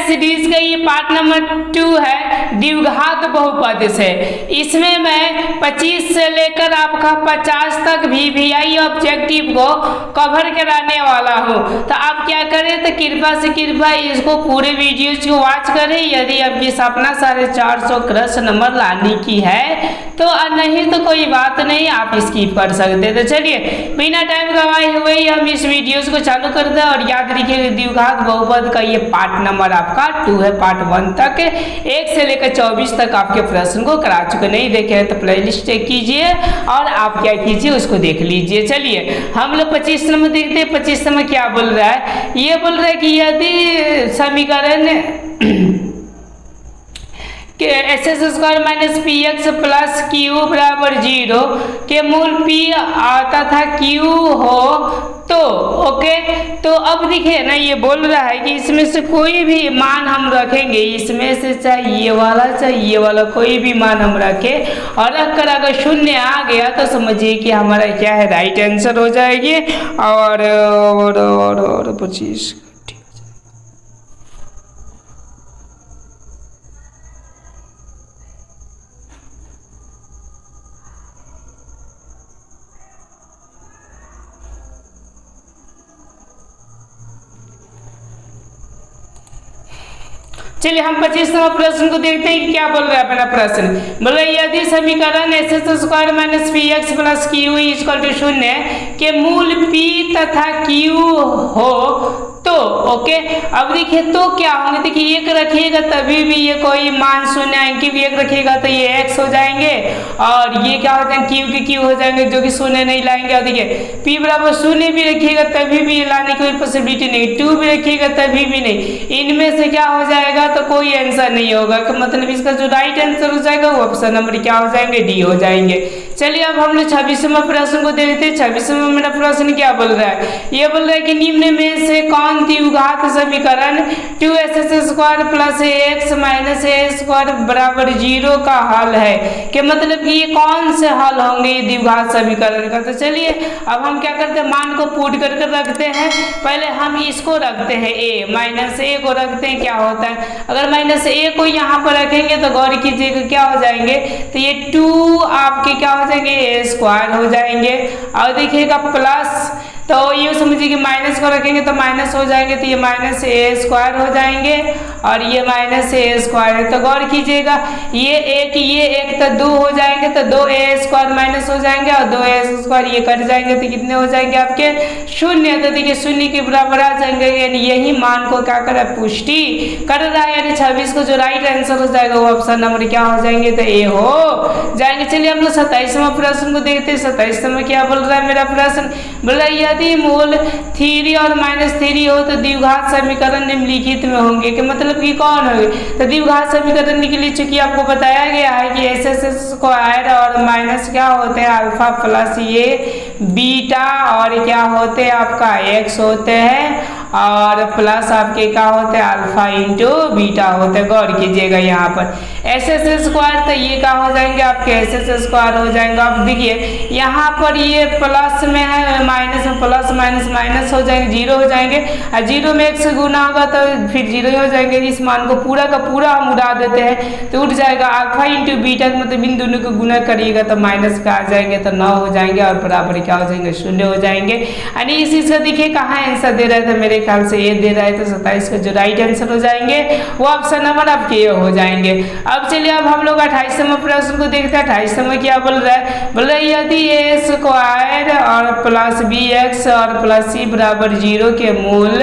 Series का ये part number 2 है द्विघात बहुपद से। इसमें मैं 25 से लेकर आपका 50 तक VVI ऑब्जेक्टिव को कवर कराने वाला हूँ। तो आप क्या करें, तो कृपया इसको पूरे वीडियोज को वॉच करें। यदि आपकी सपना 450 क्रश नंबर लाने की है तो नहीं तो कोई बात नहीं, आप स्किप कर सकते। तो चलिए बिना टाइम गवाए हुए ही हम इस वीडियोस को चालू करते हैं। और याद रखिए द्विघात बहुपद का ये पार्ट नंबर आपका 2 है। पार्ट 1 तक 1 से लेकर 24 तक आपके प्रश्न को करा चुके, नहीं देखे हैं तो प्लेलिस्ट चेक कीजिए और आप क्या कीजिए उसको देख लीजिए। चलिए हम लोग 25 नंबर देखते हैं। 25 नंबर क्या बोल रहा है, ये बोल रहा है कि यदि समीकरण कि SS² minus PX plus Q बराबर 0 के मूल P आता था Q हो तो ओके। तो अब देखिए ना, ये बोल रहा है कि इसमें से कोई भी मान हम रखेंगे, इसमें से चाहे ये वाला कोई भी मान हम रखें और रखकर अगर 0 आ गया तो समझिए कि हमारा क्या है, राइट आंसर हो जाएगी। और 25 चलिए हम 25 नंबर प्रश्न को देखते हैं कि क्या बोल रहा है अपना प्रश्न। बोल रहा है यदि समीकरण SS² minus PX plus Q equal to 0 के मूल P तथा Q हो तो ओके। अब देखिए तो क्या होंगे, देखिए 1 रखिएगा तभी भी ये कोई मान 0 आएंगे, 1 रखिएगा तो ये x हो जाएंगे और ये क्या हो जाएंगे Q के Q हो जाएंगे जो कि 0 नहीं लाएंगे। और देखिए P बराबर 0 भी रखिएगा तभी भी लाने की कोई पॉसिबिलिटी नहीं, 2 भी रखिएगा तभी भी नहीं। इनमें से क्या हो जाएगा तो कोई आंसर नहीं होगा, मतलब इसका जो राइट आंसर हो जाएगा वो ऑप्शन नंबर क्या हो जाएंगे, डी हो जाएंगे। चलिए अब हम लोग 26वें प्रश्न को देखते हैं। 26वें मेरा प्रश्न क्या बोल रहा है, ये बोल रहा है कि निम्न में से कौन द्विघात समीकरण 2SS² plus AX minus AX² बराबर 0 का हल है, कि मतलब कि ये कौन से हल होंगे ये द्विघात समीकरण का। तो चलिए अब हम क्या करते हैं, मान को पुट कर रखते हैं। पहले हम इसको रखते हैं a, माइनस a को रखते हैं, क्या होता है अगर माइनस a को यहाँ पर रखेंगे तो गौर कीजिएगा क्या हो जाएंगे, तो ये 2 आपके क्या हो जाएंगे A² हो जाएंगे। और देखिएगा प्लस, तो ये समझिए कि माइनस को रखेंगे तो माइनस हो जाएंगे, तो ये माइनस A² हो जाएंगे और ये माइनस A² है। तो गौर कीजिएगा ये एक तो 2 हो जाएंगे, तो 2A² माइनस हो जाएंगे और 2A² ये कट जाएंगे तो कितने हो जाएंगे आपके 0। तो देखिए 0 के बराबर आ जाएंगे, यानी यही मान को क्या कर रहा है, पुष्टि कर रहा है। यानी 26 को जो राइट आंसर हो जाएगा वो ऑप्शन नंबर क्या हो जाएंगे, तो ए हो जाएंगे। चलिए हम लोग 27वें प्रश्न को देखते हैं। 27 में क्या बोल रहा है मेरा प्रश्न, बोल रहा है यदि मूल 3 और -3 हो तो द्विघात समीकरण निम्नलिखित में होंगे, कि मतलब कि कौन होंगे। तो द्विघात समीकरण के लिए चूंकि आपको बताया गया है कि SS² और माइनस क्या होते हैं अल्फा प्लस ये बीटा और क्या होते हैं आपका x होते हैं और प्लस आपके क्या होते हैं अल्फा इंटू बीटा होते हैं। गौर कीजिएगा यहाँ पर SS² तो ये क्या हो जाएंगे आपके SS² हो जाएंगे। अब देखिए यहाँ पर ये प्लस में है, माइनस में प्लस माइनस माइनस हो जाएंगे, 0 हो जाएंगे और 0 में 1 से गुना होगा तो फिर 0 हो जाएंगे। इस मान को पूरा का पूरा हम उड़ा देते हैं तो उठ जाएगा अल्फा इंटू बीटा, मतलब इन दोनों को गुना करिएगा तो माइनस का आ जाएंगे तो 9 हो जाएंगे और बराबर क्या हो जाएंगे 0 हो जाएंगे। यानी इस चीज का देखिए कहाँ आंसर दे रहे थे, मेरे ख्याल से ये दे रहा है, तो 27 का जो राइट आंसर हो जाएंगे वो ऑप्शन नंबर आपके ये हो जाएंगे। अब चलिए अब हम लोग 28वें प्रश्न को देखते हैं। 28वें क्या बोल रहा है, बोल रहा है यदि A² और प्लस BX और प्लस C बराबर 0 के मूल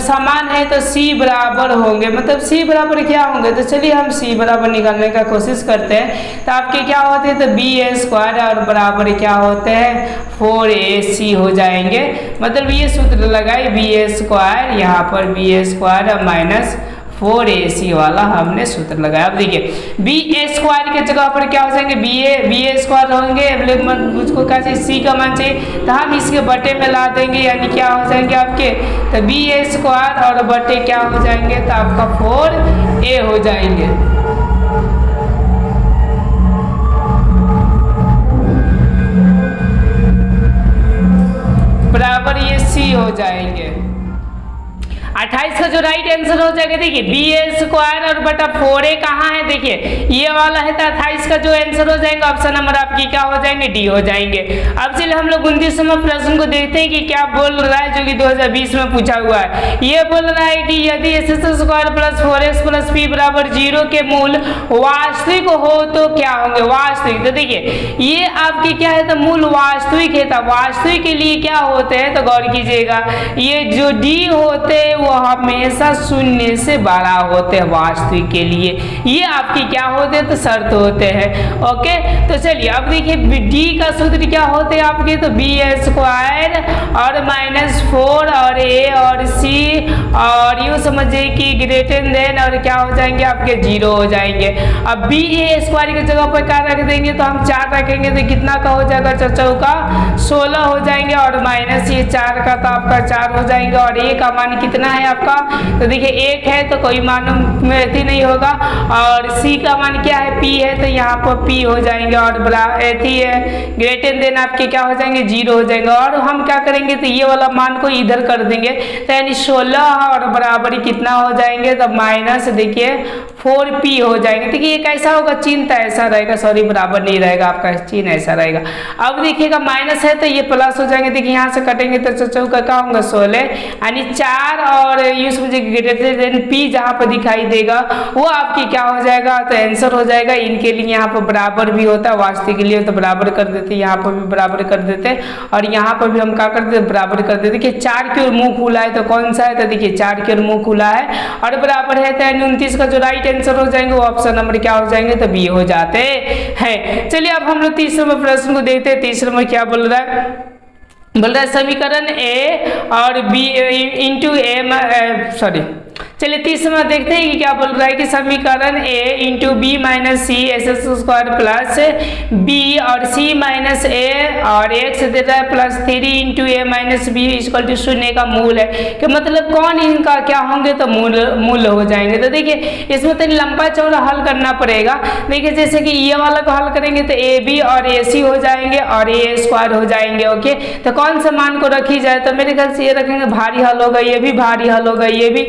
समान है तो C बराबर होंगे, मतलब C बराबर क्या होंगे। तो चलिए हम C बराबर निकालने का कोशिश करते हैं। तो आपके क्या होते हैं, तो BA² और बराबर क्या होते हैं 4AC हो जाएंगे। मतलब ये सूत्र लगाए BA² यहाँ पर BA² और माइनस 4AC वाला हमने सूत्र लगाया। अब देखिए BA² के जगह पर क्या हो जाएंगे BA² होंगे, उसको क्या चाहिए C का मान चाहिए तो हम इसके बटे में ला देंगे, यानी क्या हो जाएंगे आपके, तो BA² और बटे क्या हो जाएंगे, तो आपका 4A हो जाएंगे। बराबर ये C हो जाएंगे। 28 का जो राइट आंसर हो जाएगा देखिए बी ए स्क्वायर और बटा 4a कहाँ है, देखिए ये वाला है। तो 28 का जो आंसर हो जाएगा ऑप्शन नंबर आपकी क्या हो जाएंगे, डी हो जाएंगे। अब चलिए हम लोग 29वें प्रश्न को देखते हैं कि क्या बोल रहा है, जो कि 2020 में पूछा हुआ है। ये बोल रहा है कि यदि S square plus 4x plus P बराबर 0 के मूल वास्तविक हो तो क्या होंगे, वास्तविक। तो देखिए ये आपके क्या है, तो मूल वास्तविक है। तो वास्तविक के लिए क्या होते हैं, तो गौर कीजिएगा, ये जो डी होते हैं वो हमेशा शून्य से बड़ा होते हैं वास्तविक के लिए। ये आपकी क्या होते हैं, तो शर्त होते हैं। ओके, तो चलिए अब देखिए डी का सूत्र क्या होते हैं आपके, तो बी स्क्वायर और -4 और ए और सी और यूँ समझिए कि ग्रेटर देन और क्या हो जाएंगे आपके 0 हो जाएंगे। अब बी ए स्क्वायर की जगह पर क्या रख देंगे, तो हम 4 रखेंगे तो कितना का हो जाएगा, चौचौ का 16 हो जाएंगे और माइनस ये 4 का तो आपका 4 हो जाएंगे। और ए का मान कितना है आपका, तो देखिए 1 है तो कोई मान में एथी नहीं होगा। और सी का मान क्या है, पी है, तो यहाँ पर पी हो जाएंगे और एथी है ग्रेटर देन आपके क्या हो जाएंगे 0 हो जाएगा। और हम क्या करेंगे, तो ये वाला मान को इधर कर देंगे, तो यानी 16 और बराबर कितना हो जाएंगे, तो माइनस देखिए 4p हो जाएंगे। देखिए ये कैसा होगा, चिन्ह तो ऐसा रहेगा, सॉरी बराबर नहीं रहेगा, आपका चिन्ह ऐसा रहेगा। अब देखिएगा माइनस है तो ये प्लस हो जाएंगे। देखिए यहाँ से कटेंगे तो चौचौ का क्या होगा 16, यानी 4 और यूँ समझिए ग्रेटर देन p जहाँ पर दिखाई देगा वो आपकी क्या हो जाएगा, तो आंसर हो जाएगा। इनके लिए यहाँ पर बराबर भी होता है, वास्तविक के लिए तो बराबर कर देते, यहाँ पर भी बराबर कर देते और यहाँ पर भी हम क्या कर देते, बराबर कर देते। देखिए 4 की ओर मुंह खुला है तो कौन सा है, तो देखिए 4 की ओर मुंह खुला है और बराबर है, तो 29 का जो राइट आंसर हो जाएंगे वो ऑप्शन नंबर क्या हो जाएंगे, तो बी हो जाते हैं। चलिए अब हम लोग तीसरे प्रश्न को देखते हैं। तीसरे में क्या बोल रहा है, बोल रहा है समीकरण ए और बी इंटू ए, सॉरी चलिए तीसरे में देखते हैं कि क्या बोल रहा है कि समीकरण a into B minus C S square plus B और c माइनस ए और x दे रहा है plus 3 into A minus B equal to 0 का मूल है। कि मतलब कौन इनका क्या होंगे, तो मूल हो जाएंगे। तो देखिए इसमें तो लंबा चौड़ा हल करना पड़ेगा। देखिए जैसे कि ये वाला को हल करेंगे तो ए बी और ए सी हो जाएंगे और ए स्क्वायर हो जाएंगे। ओके, तो कौन सा मान को रखी जाए, तो मेरे ख्याल से ये रखेंगे, भारी हल होगा, ये भी भारी हल होगा, ये भी।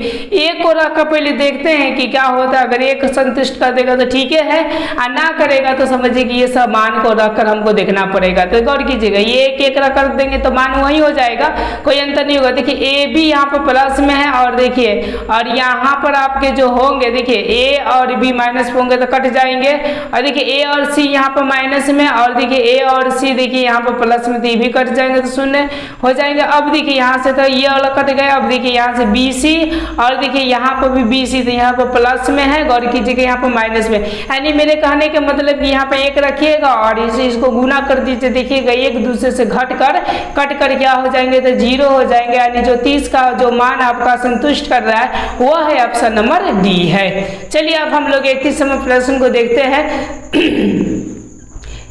एक को रखकर पहले देखते हैं कि क्या होता है। अगर एक संतुष्ट कर देगा तो ठीक है, और ना करेगा तो समझिए कि ये सब मान को रखकर हमको देखना पड़ेगा। तो गौर कीजिएगा, ये एक एक रख कर देंगे तो मान वही हो जाएगा, कोई अंतर नहीं होगा। देखिए ए भी यहाँ पर प्लस में है और देखिए और यहाँ पर आपके जो होंगे, देखिए ए और बी माइनस में होंगे तो कट जाएंगे। और देखिए ए और सी यहाँ पर माइनस में और देखिए ए और सी देखिए यहाँ पर प्लस में, तो ये भी कट जाएंगे तो 0 हो जाएंगे। अब देखिए यहाँ से तो ये वाला कट गया। अब देखिए यहाँ से बी सी और देखिए यहाँ पर भी बी सी, तो यहाँ पर प्लस में है, गौर कीजिएगा यहाँ पर माइनस में। यानी मेरे कहने का मतलब कि यहाँ पे एक रखिएगा और इसको गुना कर दीजिए। देखिएगा एक दूसरे से कट कर क्या हो जाएंगे, तो 0 हो जाएंगे। यानी जो 30 का जो मान आपका संतुष्ट कर रहा है वो है ऑप्शन नंबर डी है। चलिए अब हम लोग 31वें प्रश्न को देखते हैं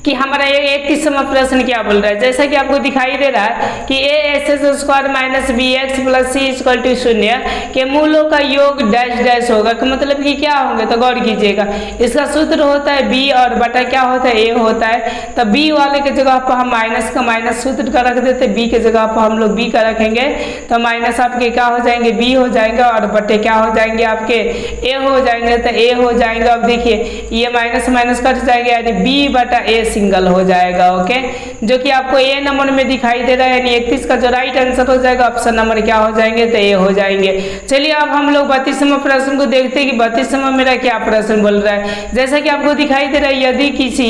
कि हमारा ये 31वां प्रश्न क्या बोल रहा है। जैसा कि आपको दिखाई दे रहा है कि A S S square minus B X plus C equal to 0 के मूलों का योग डैश डैश होगा। कि मतलब कि क्या होंगे, तो गौर कीजिएगा, इसका सूत्र होता है बी और बटा क्या होता है, ए होता है। तो बी वाले के जगह पर हम माइनस का माइनस सूत्र का रख देते, बी के जगह पर हम लोग बी का रखेंगे तो माइनस आपके क्या हो जाएंगे, बी हो जाएंगे और बटे क्या हो जाएंगे आपके ए हो जाएंगे, तो ए हो जाएंगे। अब देखिए ये माइनस माइनस कट जाएंगे, यानी बी बटा ए सिंगल हो जाएगा। ओके, जो कि आपको ए नंबर में दिखाई दे रहा है, यानी 31 का जो राइट आंसर हो जाएगा ऑप्शन नंबर क्या हो जाएंगे, तो ए हो जाएंगे। चलिए अब हम लोग 32वें प्रश्न को देखते हैं कि 32वें मेरा क्या प्रश्न बोल रहा है। जैसा कि आपको दिखाई दे रहा है, यदि किसी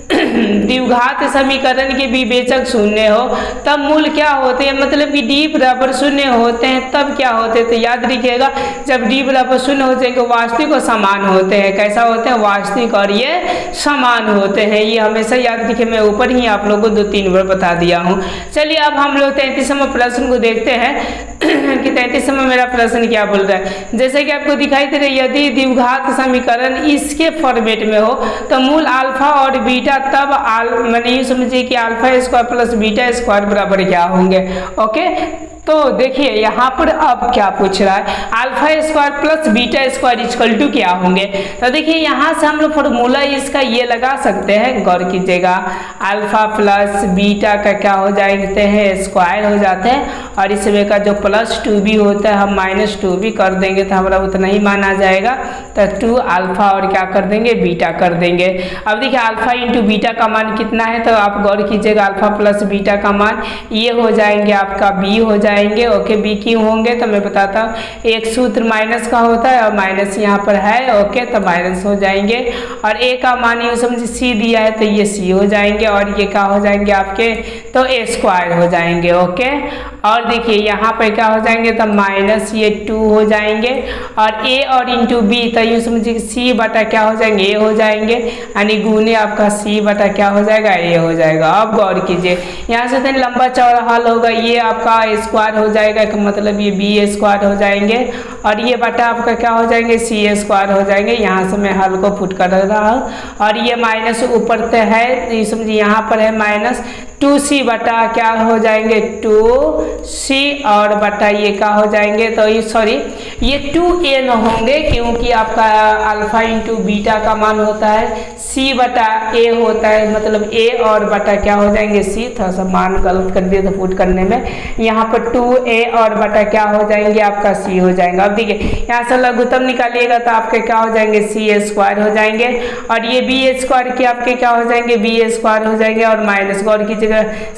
द्विघात समीकरण के विवेचक शून्य हो तब मूल क्या होते हैं, मतलब कि डी बराबर 0 होते हैं तब क्या होते हैं। तो याद रखिएगा, जब डी बराबर 0 हो जाएंगे वास्तविक और समान होते हैं। कैसा होते हैं, वास्तविक और ये समान होते हैं। ये हमेशा याद रखिए, मैं ऊपर ही आप लोगों को 2-3 बार बता दिया हूँ। चलिए अब हम लोग 33वें प्रश्न को देखते हैं कि 33वें मेरा प्रश्न क्या बोल रहा है। जैसे कि आपको दिखाई दे रहा है, यदि द्विघात समीकरण इसके फॉर्मेट में हो तो मूल अल्फा और बीटा तब मैंने ये समझिए कि alpha square plus beta square बराबर क्या होंगे। ओके, तो देखिए यहाँ पर अब क्या पूछ रहा है, alpha square plus beta square equal to क्या होंगे। तो देखिए यहाँ से हम लोग फॉर्मूला इसका ये लगा सकते हैं, गौर कीजिएगा, अल्फा प्लस बीटा का क्या हो जाते हैं, स्क्वायर हो जाते हैं, और इसमें का जो प्लस 2b होता है हम माइनस 2b कर देंगे तो हमारा उतना ही मान आ जाएगा। तो 2 अल्फा और क्या कर देंगे, बीटा कर देंगे। अब देखिए अल्फा इंटू बीटा का मान कितना है, तो आप गौर कीजिएगा, अल्फा प्लस बीटा का मान ये हो जाएंगे आपका b हो जाएंगे। ओके, b क्यों होंगे तो मैं बताता हूँ, एक सूत्र माइनस का होता है और माइनस यहाँ पर है। ओके, तो माइनस हो जाएंगे, और a का मान यूँ समझिए c दिया है तो ये c हो जाएंगे, और ये क्या हो जाएंगे आपके, तो a स्क्वायर हो जाएंगे। ओके, और देखिए यहाँ पर क्या हो जाएंगे, तो माइनस ये 2 हो जाएंगे, और a और इंटू b तो यूँ समझिए c बटा क्या हो जाएंगे, a हो जाएंगे, यानी गुने आपका c बटा क्या हो जाएगा, a हो जाएगा। अब गौर कीजिए यहाँ से तो लंबा चौड़ा हल होगा, ये आपका स्क्वायर हो जाएगा, मतलब ये b स्क्वायर हो जाएंगे, और ये बटा आपका क्या हो जाएंगे, c स्क्वायर हो जाएंगे। यहाँ से मैं हल को पुट कर रहा हूँ, और ये माइनस ऊपर से है, समझिए यहाँ पर है माइनस 2c बटा क्या हो जाएंगे, 2c, और बटा ये क्या हो जाएंगे, तो ये सॉरी ये 2n होंगे, क्योंकि आपका अल्फा इंटू बीटा का मान होता है c बटा a होता है, मतलब a और बटा क्या हो जाएंगे, c। थोड़ा सा मान गलत कर दिया था पुट करने में, यहाँ पर 2a और बटा क्या हो जाएंगे आपका c हो जाएगा। अब देखिए यहाँ से लघुत्तम निकालिएगा तो आपके क्या हो जाएंगे, c स्क्वायर हो जाएंगे, और ये b स्क्वायर के आपके क्या हो जाएंगे, b स्क्वायर हो जाएंगे, और माइनस गौर कीजिएगा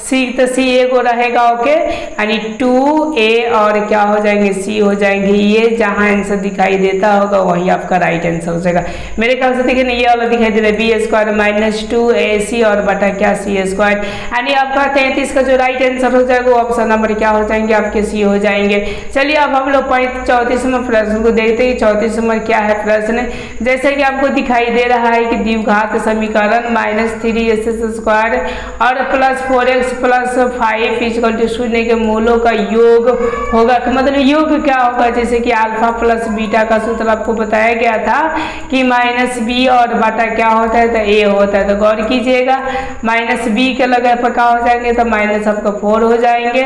c, तो c एक को रहेगा। ओके, यानी 2a और क्या हो जाएंगे, c हो जाएंगे। ये जहाँ आंसर दिखाई देता होगा वही आपका राइट आंसर हो जाएगा। मेरे ख्याल से देखिए ये वाला दिखाई दे रहा है, b स्क्वायर माइनस 2ac और बटा क्या c स्क्वायर, यानी आपका 33 का जो राइट आंसर हो जाएगा वो ऑप्शन नंबर क्या हो जाएंगे, आपके c हो जाएंगे। चलिए अब हम लोग 34वें प्रश्न को देखते हैं। 34 नंबर क्या है प्रश्न, जैसे कि आपको दिखाई दे रहा है कि द्विघात समीकरण -3s स्क्वायर और plus 4x plus 5 equal to 0 के मूलों का योग होगा। मतलब योग क्या होगा, जैसे कि अल्फा प्लस बीटा का सूत्र आपको बताया गया था कि माइनस बी और बटा क्या होता है, तो a होता है। तो गौर कीजिएगा माइनस बी के लगे पर क्या हो जाएंगे, तो माइनस आपका 4 हो जाएंगे,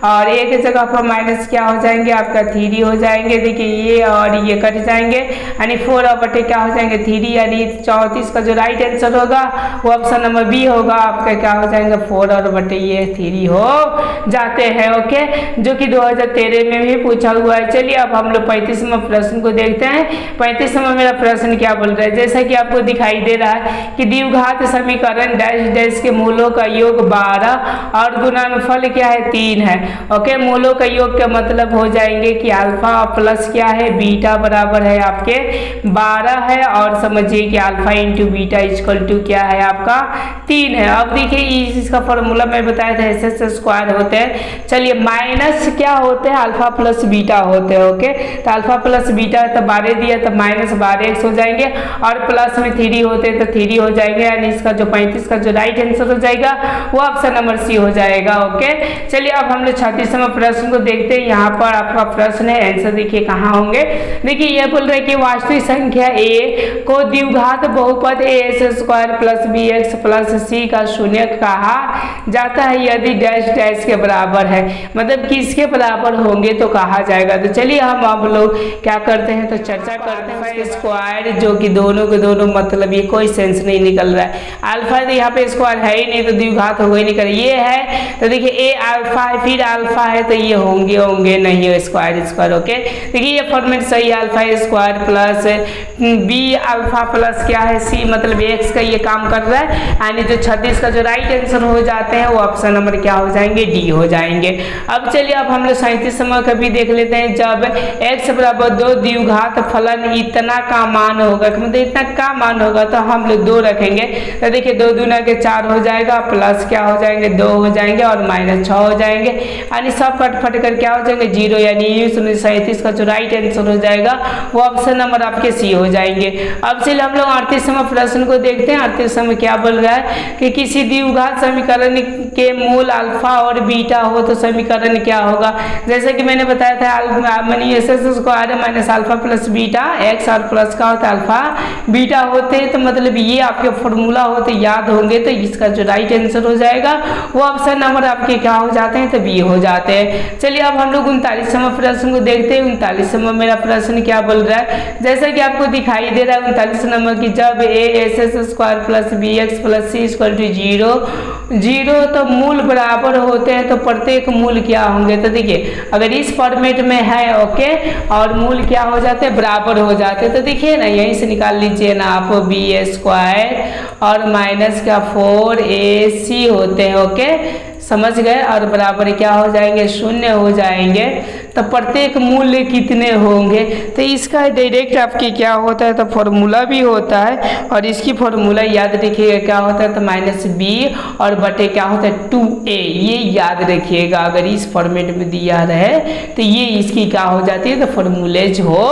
और a की जगह पर माइनस क्या हो जाएंगे आपका 3 हो जाएंगे। देखिए ये और ये कट जाएंगे, यानी 4 और बटे क्या हो जाएंगे 3, यानी 34 का जो राइट आंसर होगा वो ऑप्शन नंबर बी होगा। आपका क्या हो जाएंगे 4 और बटे ये 3 हो जाते हैं। ओके, जो कि 2013 में भी पूछा हुआ है। चलिए अब हम लोग 35वें प्रश्न को देखते हैं। 35वां मेरा प्रश्न क्या बोल रहा है, जैसा कि आपको दिखाई दे रहा है कि द्विघात समीकरण डैश डैश के मूलों का योग 12 और गुणनफल क्या है 3 है। ओके, मूलों का योग का मतलब हो जाएंगे कि अल्फा प्लस क्या है बीटा बराबर है आपके 12 है, और समझिए कि alpha into beta equal to क्या है आपका 3 है। अब देखिए इसका फॉर्मूला मैं बताया था एस स्क्वायर होते हैं। चलिए माइनस क्या होते हैं, अल्फा प्लस बीटा होते हैं। ओके, तो अल्फा प्लस बीटा तो 12 दिया तो माइनस 12x हो जाएंगे, और प्लस में 3 होते हैं तो 3 हो जाएंगे, यानी इसका जो 35 का जो राइट आंसर हो जाएगा वो ऑप्शन नंबर सी हो जाएगा। ओके, चलिए अब हम लोग 36वें प्रश्न को देखते हैं। यहाँ पर आपका प्रश्न है, आंसर देखिए कहाँ होंगे। देखिए ये बोल रहे हैं कि वास्तविक संख्या a को द्विघात बहुपद as square plus bx plus c का शून्य कहा जाता है यदि डैश डैश के बराबर है, मतलब किसके बराबर होंगे तो कहा जाएगा। तो चलिए हम आप लोग क्या करते हैं, तो चर्चा करते हैं। स्क्वायर जो कि दोनों के दोनों मतलब ये कोई सेंस नहीं निकल रहा है, अल्फा तो यहाँ पे स्क्वायर है ही नहीं तो द्विघात हो ही नहीं कर, ये है तो देखिए ए अल्फा है फिर अल्फा है तो ये होंगे नहीं है स्क्वायर स्क्वायर। ओके, देखिए ये फॉर्मेट सही है, alpha square plus B alpha plus क्या है सी, मतलब एक्स का ये काम कर रहा है, यानी जो 36 का जो राइट आंसर हो जाते हैं वो ऑप्शन नंबर क्या हो जाएंगे डी हो जाएंगे। अब चलिए अब हम लोग 37वां का भी देख लेते हैं। जब x बराबर 2 द्विघात फलन इतना का मान होगा, मतलब इतना का मान होगा तो हम लोग 2 रखेंगे। तो देखिए 2 दूना के 4 हो जाएगा, प्लस क्या हो जाएंगे 2 हो जाएंगे, और माइनस 6 हो जाएंगे, यानी सब कट फट कर क्या हो जाएंगे 0, यानी 37 का जो राइट आंसर हो जाएगा वो ऑप्शन नंबर आपके सी हो जाएंगे। अब चलिए हम लोग 38वां प्रश्न को देखते हैं। 38वां क्या बोल रहा है कि किसी द्विघात समीकरण समीकरण के मूल अल्फा और बीटा हो तो समीकरण क्या होगा। जैसे कि मैंने बताया था मानिए S square minus alpha plus beta, x और प्लस का होता है अल्फा बीटा होते हैं, तो मतलब ये आपके फॉर्मूला होते याद होंगे, तो इसका जो राइट आंसर हो जाएगा वो ऑप्शन नंबर आपके क्या हो जाते हैं, तो बी हो जाते हैं। चलिए अब हम लोग 39वां प्रश्न को देखते हैं। 39वां मेरा प्रश्न क्या बोल रहा है, जैसा कि आपको दिखाई दे रहा है 39 नंबर की, जब A S S square plus B X plus C equal to zero तो मूल बराबर होते हैं, तो प्रत्येक मूल क्या होंगे, तो देखिए अगर इस फॉर्मेट में है ओके, और मूल क्या हो जाते हैं, बराबर हो जाते हैं, तो देखिए ना यहीं से निकाल लीजिए ना आप, बी स्क्वायर और माइनस का 4ac होते हैं ओके, समझ गए, और बराबर क्या हो जाएंगे, शून्य हो जाएंगे, तो प्रत्येक मूल्य कितने होंगे, तो इसका डायरेक्ट आपके क्या होता है, तो फॉर्मूला भी होता है, और इसकी फॉर्मूला याद रखिएगा क्या होता है, तो माइनस बी और बटे क्या होता है 2a, ये याद रखिएगा। अगर इस फॉर्मेट में दिया रहे तो ये इसकी क्या हो जाती है, तो फॉर्मूलेज हो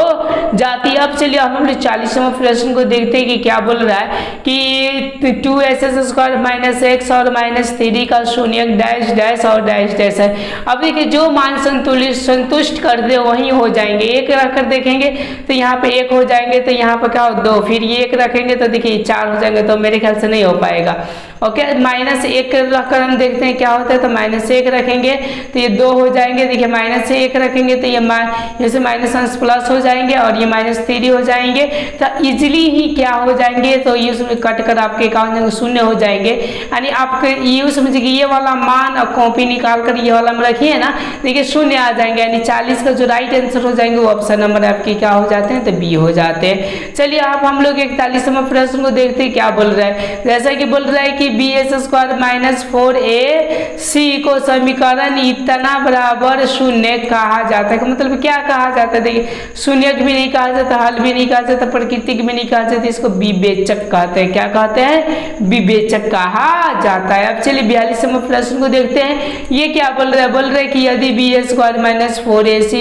जाती है। अब चलिए हम लोग 40वां प्रश्न को देखते हैं कि क्या बोल रहा है कि 2s स्क्वायर माइनस एक्स और माइनस 3 का शून्य डैश डैश और डैश डैश है। अब देखिए जो मान संतुष्ट कर दे वही हो जाएंगे, एक रख कर देखेंगे तो यहाँ पे एक हो जाएंगे, तो यहाँ पर क्या हो 2, फिर ये एक रखेंगे तो देखिए 4 हो जाएंगे, तो मेरे ख्याल से नहीं हो पाएगा ओके। माइनस 1 रखकर हम देखते हैं क्या होता है, तो माइनस 1 रखेंगे तो ये 2 हो जाएंगे, देखिए माइनस से 1 रखेंगे तो ये से माइनस अंश प्लस हो जाएंगे और ये माइनस 3 हो जाएंगे, तो इजिली ही क्या हो जाएंगे, तो ये कट कर आपके क्या हो जाएंगे, शून्य हो जाएंगे। यानी आपके ये समझिए कि ये वाला मान और कॉपी निकाल कर ये वाला में रखिए ना, देखिए शून्य आ जाएंगे, यानी 40 का जो राइट आंसर हो जाएंगे वो ऑप्शन नंबर आपके क्या हो जाते हैं, तो बी हो जाते हैं। चलिए आप हम लोग 41वां प्रश्न को देखते हैं क्या बोल रहा है, जैसा कि बोल रहा है कि B S square minus 4ac को समीकरण इतना बराबर शून्य कहा जाता है, मतलब क्या कहा जाता है, देखिए शून्य भी नहीं कहा जाता, हल भी नहीं कहा जाता, प्राकृतिक भी नहीं कहा जाता, इसको विवेचक कहते हैं। क्या कहते हैं, विवेचक कहा जाता है। अब चलिए 42वां प्रश्न को देखते हैं, ये क्या बोल रहा है, बोल रहा है कि यदि B S square minus 4ac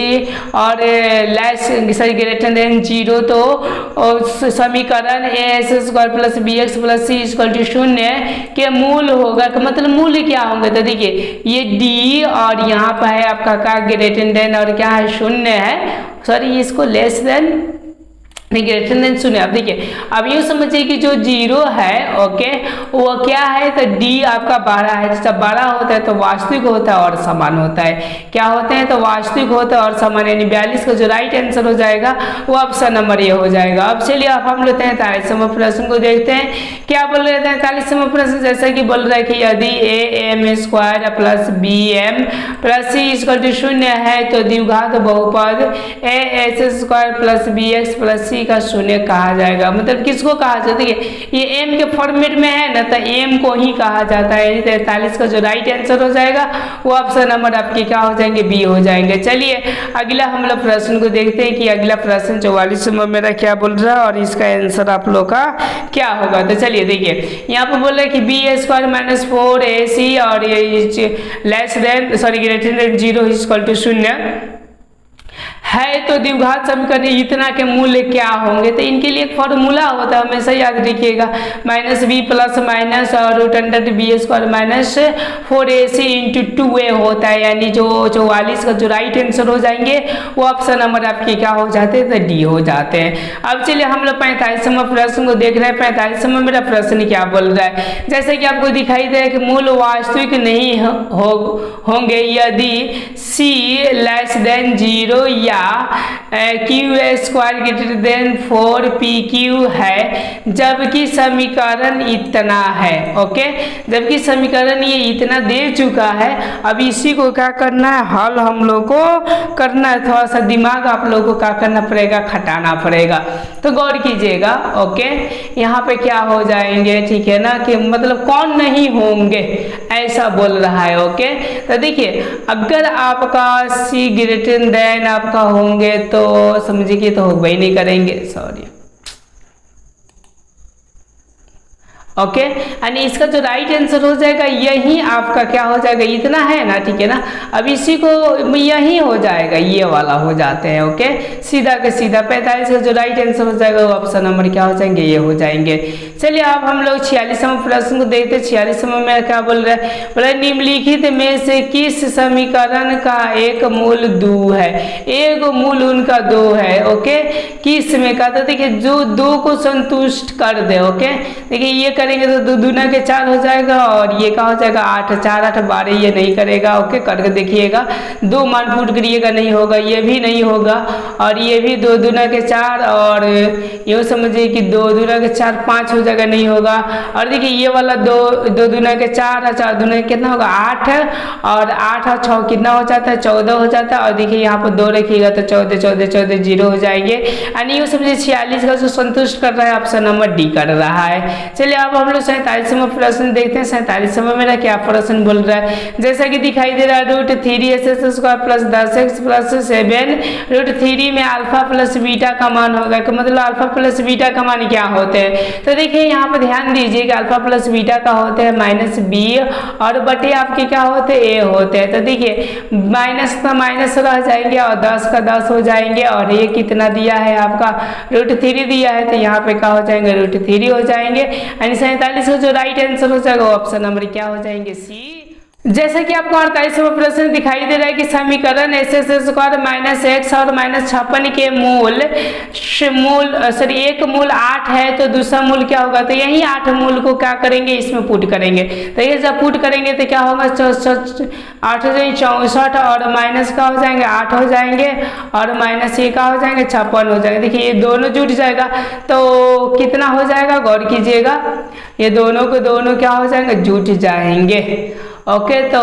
और लेस ग्रेटर देन 0 तो समीकरण A S square plus B X plus C equal to शून्य के मूल होगा, मतलब मूल क्या होंगे, तो देखिए ये डी और यहाँ पर है आपका का ग्रेटर देन और क्या है शून्य है, सॉरी इसको लेस देन ग्रेटर देन शून्य। अब देखिए अब ये समझिए कि जो 0 है ओके वो क्या है, तो डी आपका 12 है, जब 12 होता है तो वास्तविक होता है और समान होता है, क्या होते हैं, तो वास्तविक होता है और समान, यानी 42 का जो राइट आंसर हो जाएगा वो ऑप्शन नंबर ये हो जाएगा। अब चलिए आप हम लोग 43वां प्रश्न को देखते हैं, क्या बोल रहे हैं 43वां प्रश्न, जैसा कि बोल रहा है कि यदि A M square plus B M plus C equal to शून्य है तो द्विघात बहुपद A S square plus B X plus का शून्य कहा जाएगा, मतलब किसको कहा जाता है, देखिए ये m के फॉर्मेट में है ना, तो m को ही कहा जाता है। 43 का जो राइट आंसर हो जाएगा वो ऑप्शन नंबर आपके क्या हो जाएंगे, बी हो जाएंगे। चलिए अगला हम लोग प्रश्न को देखते हैं कि अगला प्रश्न 44 में मेरा क्या बोल रहा है और इसका आंसर आप लोग का क्या होगा। तो चलिए देखिए यहाँ पर बोल रहा है कि बी स्क्वायर माइनस 4ac और ये less than sorry greater than 0 equal to शून्य है, तो द्विघात समीकरण इतना के मूल्य क्या होंगे, तो इनके लिए एक फॉर्मूला होता है, हमेशा याद रखिएगा, माइनस बी प्लस माइनस और root under B square minus 4ac into 2a होता है, यानी जो 44 का जो राइट आंसर हो जाएंगे वो ऑप्शन नंबर आपके क्या हो जाते हैं, तो डी हो जाते हैं। अब चलिए हम लोग 45वां प्रश्न को देख रहे हैं। 45वां मेरा प्रश्न क्या बोल रहा है, जैसे कि आपको दिखाई दे कि मूल वास्तविक नहीं होंगे यदि c लेस देन 0 या Q square greater than 4pq है, जबकि समीकरण इतना है ओके, जबकि समीकरण ये इतना दे चुका है। अब इसी को क्या करना है, हल हम लोग को करना है, थोड़ा सा दिमाग आप लोगों को क्या करना पड़ेगा, खटाना पड़ेगा, तो गौर कीजिएगा ओके। यहाँ पे क्या हो जाएंगे, ठीक है ना, कि मतलब कौन नहीं होंगे ऐसा बोल रहा है ओके। तो देखिए अगर आपका c ग्रेटर देन आपका होंगे तो समझिए कि तो होगा ही नहीं करेंगे, सॉरी ओके, यानी इसका जो राइट आंसर हो जाएगा यही आपका क्या हो जाएगा, इतना है ना, ठीक है ना। अब इसी को यही हो जाएगा, ये वाला हो जाते हैं। ओके, सीधा के सीधा 45 का जो राइट आंसर हो जाएगा वो ऑप्शन नंबर क्या हो जाएंगे, ये हो जाएंगे। चलिए अब हम लोग 46वां प्रश्न को देखते। 46वां में क्या बोल रहा है, बोला निम्नलिखित में से किस समीकरण का एक मूल 2 है, एक मूल उनका 2 है। ओके, किस में का, तो देखिए जो 2 को संतुष्ट कर दे। ओके, देखिए ये करेंगे तो 2 दूना के 4 हो जाएगा और ये क्या हो जाएगा 8, 4 8 12, ये नहीं करेगा। ओके, करके देखिएगा, 2 मान पुट करिएगा, नहीं होगा, ये भी नहीं होगा, और ये भी 2 दूना के 4, और यूँ समझिए कि 2 दूना के 4 5 हो जाएगा, नहीं होगा। और देखिए ये वाला 2 दूना के 4 और 4 दूना के कितना होगा 8, और 8 और 6 कितना हो जाता है 14 हो जाता है। और देखिए यहाँ पर 2 रखिएगा तो 14 14 14 0 हो जाएंगे। यानी यूँ समझिए 46 का जो संतुष्ट कर रहा है ऑप्शन नंबर डी कर रहा है। चलिए अब हम लोग 47वां प्रश्न देखते हैं। 47वां मेरा क्या प्रश्न बोल रहा है, जैसा कि दिखाई दे रहा है √3x² प्लस 10x प्लस 7 √3 में अल्फा प्लस बीटा का मान होगा, कि मतलब अल्फा प्लस बीटा का मान क्या होते हैं। तो देखिए यहाँ पर ध्यान दीजिए कि अल्फा प्लस बीटा का होते हैं -b और बटे आपके क्या होते हैं a होते हैं। तो देखिए माइनस का माइनस रह जाएंगे और 10 का 10 हो जाएंगे, और ये कितना दिया है आपका √3 दिया है, तो यहाँ पे क्या हो जाएंगे √3 हो जाएंगे। यानी 47 का जो राइट आंसर हो जाएगा ऑप्शन नंबर क्या हो जाएंगे, सी। जैसा कि आपको 48वां प्रश्न दिखाई दे रहा है कि समीकरण x² -x और -56 के एक मूल 8 है, तो दूसरा मूल क्या होगा, तो यही 8 मूल को क्या करेंगे इसमें पुट करेंगे। तो ये जब पुट करेंगे तो क्या होगा 8 हो जाएंगे 64, और माइनस का हो जाएंगे 8 हो जाएंगे, और माइनस ये का हो जाएंगे 56 हो जाएंगे। देखिए ये दोनों जुट जाएगा तो कितना हो जाएगा, गौर कीजिएगा, ये दोनों को दोनों क्या हो जाएंगे जुट जाएंगे। ओके, तो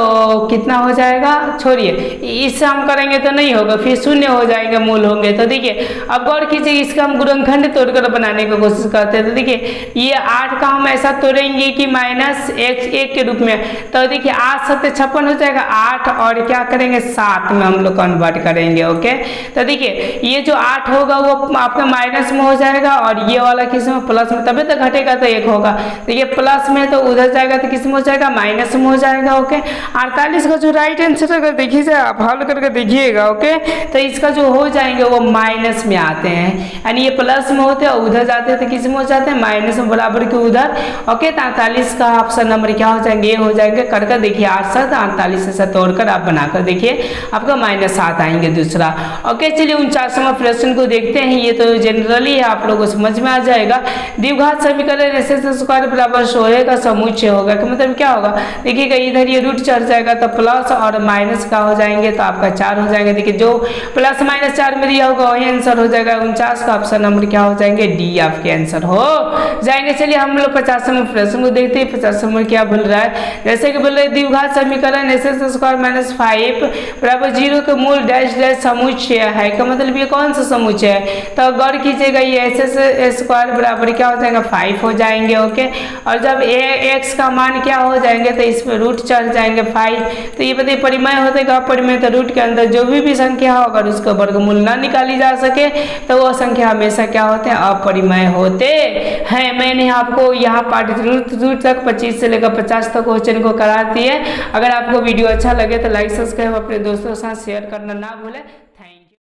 कितना हो जाएगा, छोड़िए इससे हम करेंगे तो नहीं होगा, फिर शून्य हो जाएंगे, मूल होंगे। तो देखिए अब गौर कीजिए, इसका हम गुणनखंड तोड़कर बनाने की कोशिश करते हैं। तो देखिए ये 8 का हम ऐसा तोड़ेंगे कि -1 के रूप में, तो देखिए 8 7 56 हो जाएगा 8, और क्या करेंगे 7 में हम लोग कन्वर्ट करेंगे। ओके, तो देखिए ये जो 8 होगा वो आपका माइनस में हो जाएगा, और ये वाला किस में प्लस में, तभी तो घटेगा तो 1 होगा। देखिए प्लस में तो उधर जाएगा तो किस में हो जाएगा, माइनस में हो जाएगा। ओके, 48 का जो राइट आंसर अगर देखिए आप हल करके देखिएगा, ओके, तो इसका जो हो जाएंगे वो माइनस में आते हैं, यानी ये प्लस में होते हैं उधर जाते हैं तो किस में हो जाते हैं, माइनस में, बराबर के उधर। ओके, तो 48 का ऑप्शन नंबर क्या हो जाएंगे, ये हो जाएंगे। करके देखिए 8 7 48 से तोड़कर आप बनाकर देखिए आपका -7 आएंगे दूसरा। ओके, चलिए 49वां प्रश्न को देखते हैं। ये तो जनरली आप लोगों को समझ में आ जाएगा। द्विघात समीकरण x² बराबर 16 का समुच्चय होगा, कि मतलब क्या होगा, देखिएगा इधर ये रूट चढ़ जाएगा तो प्लस और माइनस का हो जाएंगे, तो आपका 4 हो जाएंगे। देखिए जो प्लस माइनस 4 में दिया होगा वही आंसर हो जाएगा। 49 का ऑप्शन नंबर क्या हो जाएंगे, डी आपके आंसर हो जाएंगे। चलिए हम लोग 50वां प्रश्न को देखते हैं। 50वां में क्या बोल रहा है, जैसे कि बोल रहे द्विघात समीकरण x² -5 बराबर 0 के मूल डैश डैश समुच्चय है, का मतलब ये कौन सा समुच्चय है, तो गौर कीजिएगा ये x² बराबर क्या हो जाएगा 5 हो जाएंगे। ओके, और जब x का मान क्या हो जाएंगे तो इसमें रूट चढ़ जाएंगे 5, तो ये बताइए परिमेय होगा, परिमेय तो रूट के अंदर जो भी संख्या हो अगर उसका वर्गमूल ना निकाली जा सके तो वो संख्या हमेशा क्या होते हैं, अपरिमेय होते हैं। मैंने आपको यहाँ पार्ट रूट तक 25 से लेकर 50 तक क्वेश्चन को करा दिए। अगर आपको वीडियो अच्छा लगे तो लाइक सब्सक्राइब अपने दोस्तों के साथ शेयर करना ना भूलें।